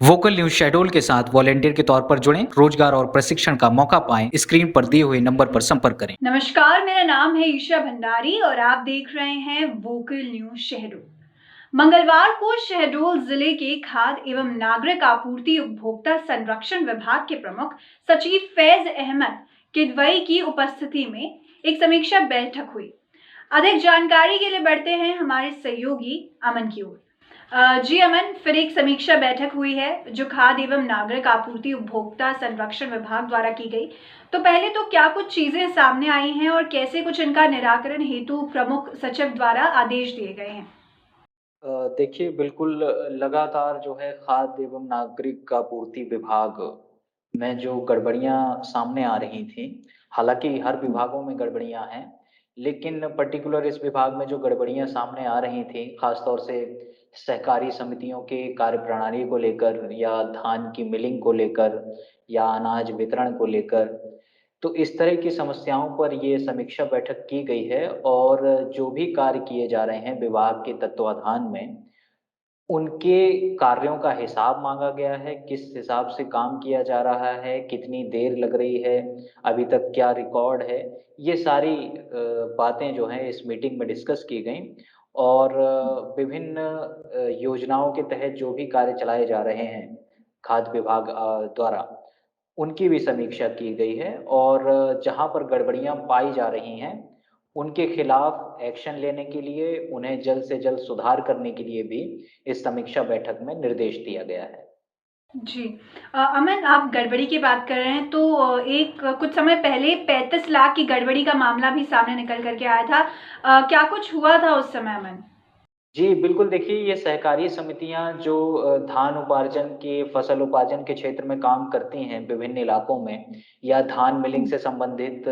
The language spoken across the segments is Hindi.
वोकल न्यूज शहडोल के साथ वॉलेंटियर के तौर पर जुड़ें, रोजगार और प्रशिक्षण का मौका पाएं। स्क्रीन पर दिए हुए नंबर पर संपर्क करें। नमस्कार, मेरा नाम है ईशा भंडारी और आप देख रहे हैं वोकल न्यूज शहडोल। मंगलवार को शहडोल जिले के खाद्य एवं नागरिक आपूर्ति उपभोक्ता संरक्षण विभाग के प्रमुख सचिव फैज अहमद किदवई की उपस्थिति में एक समीक्षा बैठक हुई। अधिक जानकारी के लिए बढ़ते हैं हमारे सहयोगी अमन की ओर। जी अमन, फिर एक समीक्षा बैठक हुई है जो खाद्य एवं नागरिक आपूर्ति उपभोक्ता संरक्षण विभाग द्वारा की गई। तो पहले तो क्या कुछ चीजें सामने आई हैं और कैसे कुछ इनका निराकरण हेतु प्रमुख सचिव द्वारा आदेश दिए गए हैं? देखिए बिल्कुल लगातार जो है खाद्य एवं नागरिक आपूर्ति विभाग में जो गड़बड़ियाँ सामने आ रही थी, हालाँकि हर विभागों में गड़बड़ियाँ हैं, लेकिन पर्टिकुलर इस विभाग में जो गड़बड़ियाँ सामने आ रही थी, ख़ास तौर से सहकारी समितियों के कार्यप्रणाली को लेकर या धान की मिलिंग को लेकर या अनाज वितरण को लेकर, तो इस तरह की समस्याओं पर ये समीक्षा बैठक की गई है और जो भी कार्य किए जा रहे हैं विभाग के तत्वाधान में, उनके कार्यों का हिसाब माँगा गया है, किस हिसाब से काम किया जा रहा है, कितनी देर लग रही है, अभी तक क्या रिकॉर्ड है, ये सारी बातें जो हैं इस मीटिंग में डिस्कस की गईं और विभिन्न योजनाओं के तहत जो भी कार्य चलाए जा रहे हैं, खाद्य विभाग द्वारा, उनकी भी समीक्षा की गई है और जहाँ पर गड़बड़ियाँ पाई जा रही हैं, उनके खिलाफ एक्शन लेने के लिए, उन्हें जल्द से जल्द सुधार करने के लिए भी इस समीक्षा बैठक में निर्देश दिया गया है। जी। अमन, आप गड़बड़ी की बात कर रहे हैं तो कुछ समय पहले 35 लाख की गड़बड़ी का मामला भी सामने निकल कर के आया था। क्या कुछ हुआ था उस समय अमन? जी, बिल्कुल देखिए ये सहकारी समितियाँ जो धान उपार्जन के फसल उपार्जन के क्षेत्र में काम करती हैं विभिन्न इलाकों में या धान मिलिंग से संबंधित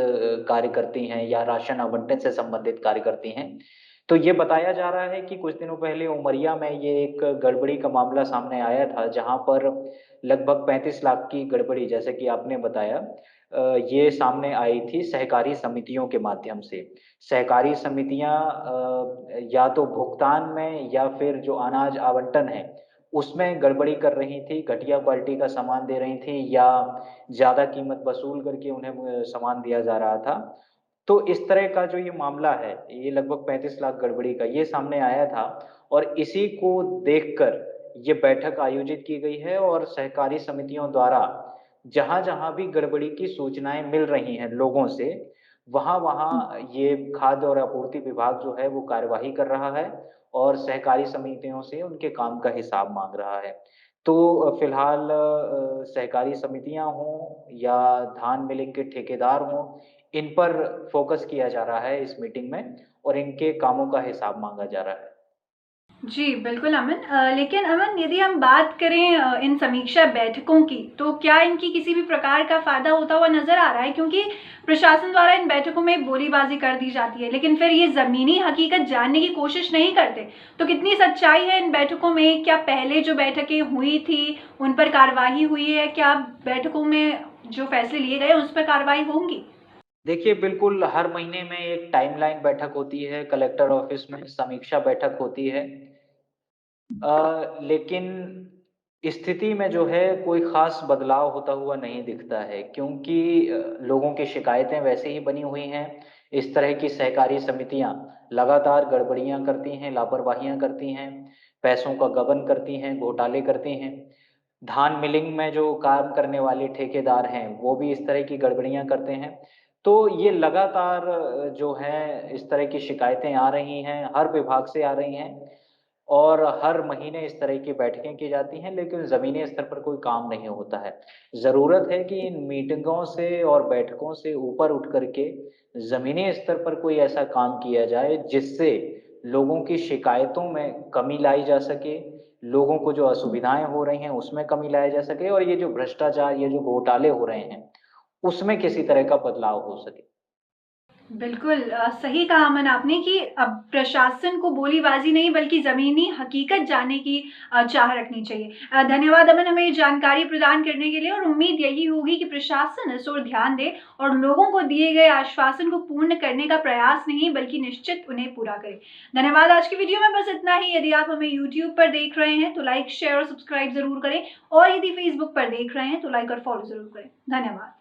कार्य करती हैं या राशन आवंटन से संबंधित कार्य करती हैं। तो ये बताया जा रहा है कि कुछ दिनों पहले उमरिया में ये एक गड़बड़ी का मामला सामने आया था, जहाँ पर लगभग 35 लाख की गड़बड़ी जैसे कि आपने बताया ये सामने आई थी सहकारी समितियों के माध्यम से। सहकारी समितियाँ या तो भुगतान में या फिर जो अनाज आवंटन है, उसमें गड़बड़ी कर रही थी, घटिया क्वालिटी का सामान दे रही थी या ज़्यादा कीमत वसूल करके उन्हें सामान दिया जा रहा था। तो इस तरह का जो ये मामला है, ये लगभग 35 लाख गड़बड़ी का, ये सामने आया था और इसी को देखकर ये बैठक आयोजित की गई है और सहकारी समितियों द्वारा जहाँ-जहाँ भी गड़बड़ी की सूचनाएँ मिल रही हैं लोगों से, वहाँ-वहाँ ये खाद्य और आपूर्ति विभाग जो है वो कार्यवाही कर रहा है और सहकारी समितियों से उनके काम का हिसाब माँग रहा है। तो फिलहाल सहकारी समितियाँ हों या धान मिलिंग के ठेकेदार हों, इन पर फ़ोकस किया जा रहा है इस मीटिंग में और इनके कामों का हिसाब माँगा जा रहा है। जी, बिल्कुल अमन। लेकिन अमन, यदि हम बात करें इन समीक्षा बैठकों की, तो क्या इनकी किसी भी प्रकार का फ़ायदा होता हुआ नज़र आ रहा है? क्योंकि प्रशासन द्वारा इन बैठकों में बोलीबाज़ी कर दी जाती है, लेकिन फिर ये ज़मीनी हकीकत जानने की कोशिश नहीं करते। तो कितनी सच्चाई है इन बैठकों में? क्या पहले जो बैठकें हुई थी, उन पर कार्यवाही हुई है? क्या बैठकों में जो फैसले लिए गए, उस पर कार्रवाई होंगी? देखिए, बिल्कुल हर महीने में एक टाइमलाइन बैठक होती है, कलेक्टर ऑफ़िस में समीक्षा बैठक होती है। लेकिन स्थिति में जो है कोई ख़ास बदलाव होता हुआ नहीं दिखता है क्योंकि लोगों की शिकायतें वैसे ही बनी हुई हैं। इस तरह की सहकारी समितियाँ लगातार गड़बड़ियाँ करती हैं, लापरवाहियाँ करती हैं, पैसों का गबन करती हैं, घोटाले करती हैं। धान मिलिंग में जो काम करने वाले ठेकेदार हैं, वो भी इस तरह की गड़बड़ियाँ करते हैं। तो ये लगातार जो है इस तरह की शिकायतें आ रही हैं, हर विभाग से आ रही हैं और हर महीने इस तरह की बैठकें की जाती हैं, लेकिन ज़मीनी स्तर पर कोई काम नहीं होता है। ज़रूरत है कि इन मीटिंगों से और बैठकों से ऊपर उठ कर के ज़मीनी स्तर पर कोई ऐसा काम किया जाए, जिससे लोगों की शिकायतों में कमी लाई जा सके, लोगों को जो असुविधाएँ हो रही हैं, उसमें कमी लाया जा सके और ये जो भ्रष्टाचार, ये जो घोटाले हो रहे हैं, उसमें किसी तरह का बदलाव हो सके। बिल्कुल सही कहा अमन आपने कि अब प्रशासन को बोलीबाजी नहीं बल्कि ज़मीनी हकीकत जानने की चाह रखनी चाहिए। धन्यवाद अमन हमें ये जानकारी प्रदान करने के लिए और उम्मीद यही होगी कि प्रशासन इस ओर ध्यान दे और लोगों को दिए गए आश्वासन को पूर्ण करने का प्रयास नहीं बल्कि निश्चित उन्हें पूरा करे। धन्यवाद आज की वीडियो में बस इतना ही। यदि आप हमें यूट्यूब पर देख रहे हैं तो लाइक, शेयर और सब्सक्राइब ज़रूर करें और यदि फेसबुक पर देख रहे हैं तो लाइक और फॉलो ज़रूर करें। धन्यवाद।